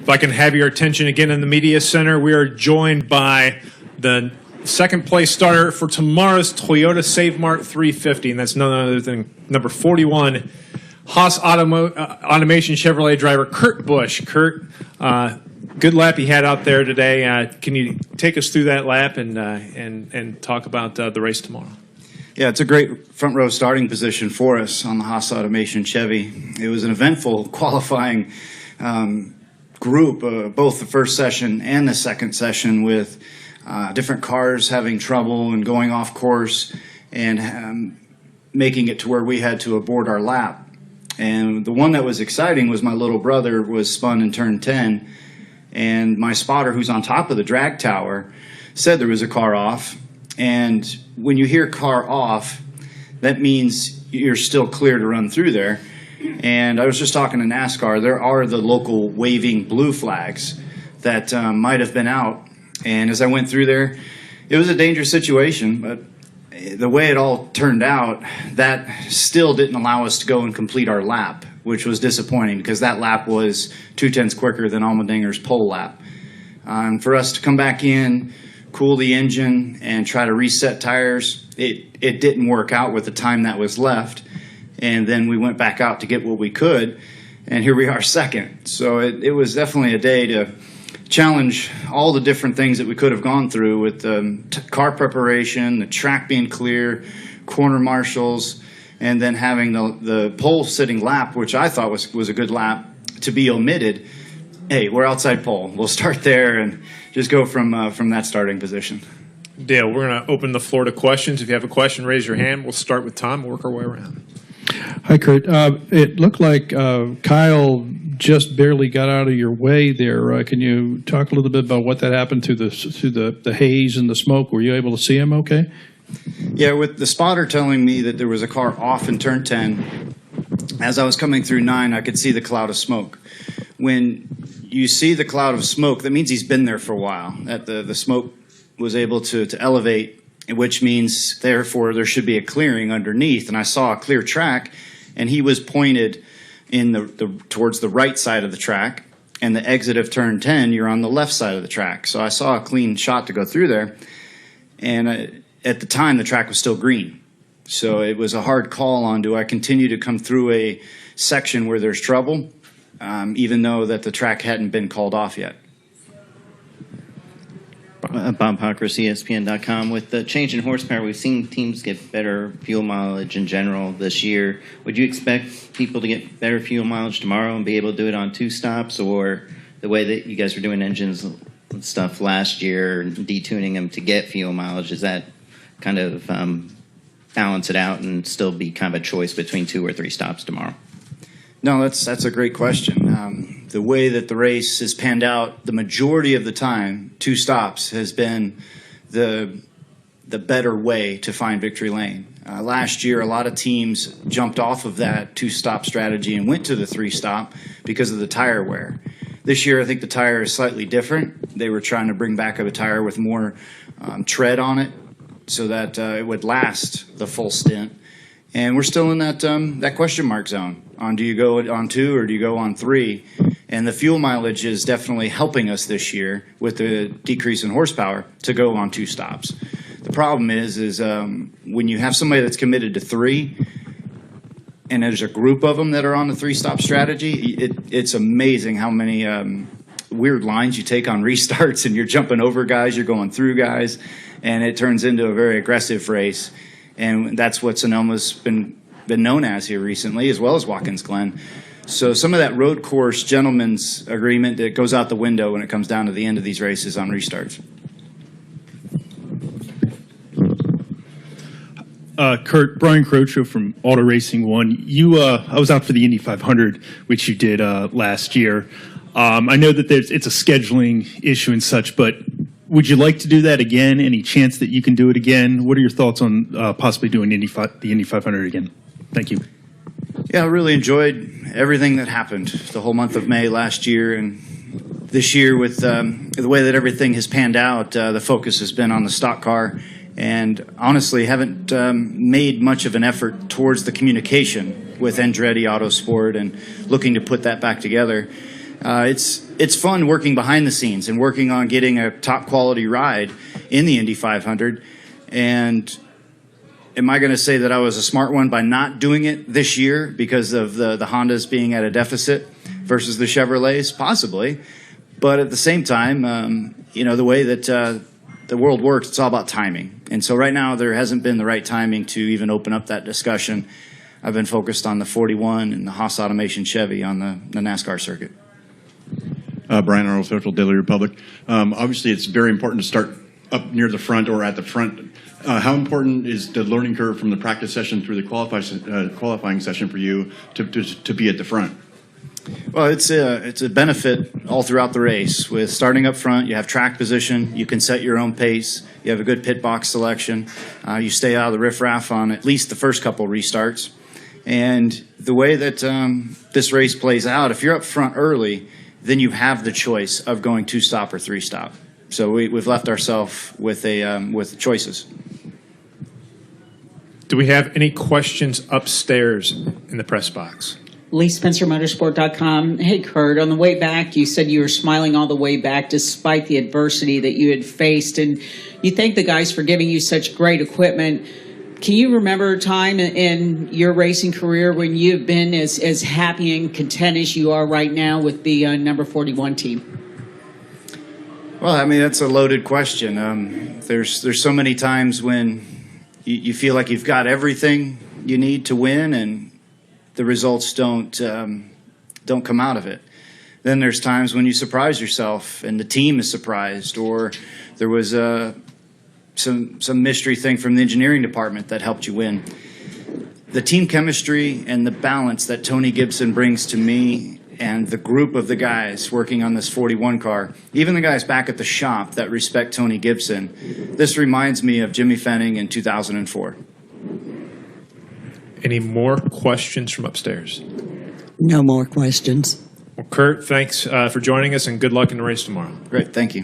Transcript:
If I can have your attention again in the media center, we are joined by the second place starter for tomorrow's Toyota Save Mart 350, and that's none other than number 41, Haas Automation Chevrolet driver Kurt Busch. Kurt, good lap he had out there today. Can you take us through that lap and talk about the race tomorrow? Yeah, it's a great front row starting position for us on the Haas Automation Chevy. It was an eventful qualifying group, both the first session and the second session, with different cars having trouble and going off course and making it to where we had to abort our lap. And the one that was exciting was my little brother was spun in turn 10, and my spotter, who's on top of the drag tower, said there was a car off. And when you hear car off, that means you're still clear to run through there. And I was just talking to NASCAR. There are the local waving blue flags that might have been out. And as I went through there, it was a dangerous situation, but the way it all turned out, that still didn't allow us to go and complete our lap, which was disappointing because that lap was 0.2 quicker than Allmendinger's pole lap. For us to come back in, cool the engine, and try to reset tires, it didn't work out with the time that was left. And then we went back out to get what we could, and here we are second. So it was definitely a day to challenge all the different things that we could have gone through with the car preparation, the track being clear, corner marshals, and then having the pole sitting lap, which I thought was a good lap, to be omitted. Hey, we're outside pole. We'll start there and just go from that starting position. Dale, we're going to open the floor to questions. If you have a question, raise your hand. We'll start with Tom. We'll work our way around. Hi, Kurt. It looked like Kyle just barely got out of your way there. Can you talk a little bit about what that happened to the haze and the smoke? Were you able to see him okay? Yeah, with the spotter telling me that there was a car off in turn 10, as I was coming through 9, I could see the cloud of smoke. When you see the cloud of smoke, that means he's been there for a while, that the smoke was able to elevate, which means, therefore, there should be a clearing underneath. And I saw a clear track, and he was pointed towards the right side of the track, and the exit of turn 10, you're on the left side of the track. So I saw a clean shot to go through there, and at the time, the track was still green. So it was a hard call on, do I continue to come through a section where there's trouble, even though that the track hadn't been called off yet. Bob Pockris, ESPN.com. With the change in horsepower, we've seen teams get better fuel mileage in general this year. Would you expect people to get better fuel mileage tomorrow and be able to do it on 2 stops, or the way that you guys were doing engines and stuff last year and detuning them to get fuel mileage, is that kind of balance it out and still be kind of a choice between 2 or 3 stops tomorrow? No, that's a great question. The way that the race has panned out, the majority of the time, 2 stops has been the better way to find victory lane. Last year, a lot of teams jumped off of that 2-stop strategy and went to the 3-stop because of the tire wear. This year, I think the tire is slightly different. They were trying to bring back a tire with more tread on it so that it would last the full stint. And we're still in that question mark zone on, do you go on 2 or do you go on 3? And the fuel mileage is definitely helping us this year with the decrease in horsepower to go on 2 stops. The problem is when you have somebody that's committed to 3 and there's a group of them that are on the 3-stop strategy, it's amazing how many weird lines you take on restarts, and you're jumping over guys, you're going through guys, and it turns into a very aggressive race. And that's what Sonoma's been known as here recently, as well as Watkins Glen. So some of that road course gentleman's agreement that goes out the window when it comes down to the end of these races on restarts. Kurt, Brian Crocio from Auto Racing One. I was out for the Indy 500, which you did last year. I know that it's a scheduling issue and such, but would you like to do that again? Any chance that you can do it again? What are your thoughts on possibly doing the Indy 500 again? Thank you. Yeah, I really enjoyed everything that happened the whole month of May last year, and this year with the way that everything has panned out, the focus has been on the stock car, and honestly haven't made much of an effort towards the communication with Andretti Autosport and looking to put that back together. It's fun working behind the scenes and working on getting a top quality ride in the Indy 500. And am I going to say that I was a smart one by not doing it this year because of the Hondas being at a deficit versus the Chevrolets? Possibly. But at the same time, the way that the world works, it's all about timing. And so right now there hasn't been the right timing to even open up that discussion. I've been focused on the 41 and the Haas Automation Chevy on the NASCAR circuit. Brian Arnold, Social Daily Republic. Obviously, it's very important to start up near the front or at the front. How important is the learning curve from the practice session through the qualifying session for you to be at the front? Well, it's a benefit all throughout the race. With starting up front, you have track position, you can set your own pace, you have a good pit box selection, you stay out of the riffraff on at least the first couple restarts. And the way that this race plays out, if you're up front early, then you have the choice of going 2-stop or 3-stop. So we've left ourselves with choices. Do we have any questions upstairs in the press box? Lee Spencer, Motorsport.com. Hey, Kurt, on the way back, you said you were smiling all the way back despite the adversity that you had faced, and you thank the guys for giving you such great equipment. Can you remember a time in your racing career when you've been as happy and content as you are right now with the number 41 team? Well, I mean, that's a loaded question. There's so many times when you feel like you've got everything you need to win, and the results don't come out of it. Then there's times when you surprise yourself, and the team is surprised, or there was some mystery thing from the engineering department that helped you win. The team chemistry and the balance that Tony Gibson brings to me and the group of the guys working on this 41 car, even the guys back at the shop that respect Tony Gibson, this reminds me of Jimmy Fenning in 2004. Any more questions from upstairs? No more questions. Well, Kurt, thanks for joining us, and good luck in the race tomorrow. Great, thank you.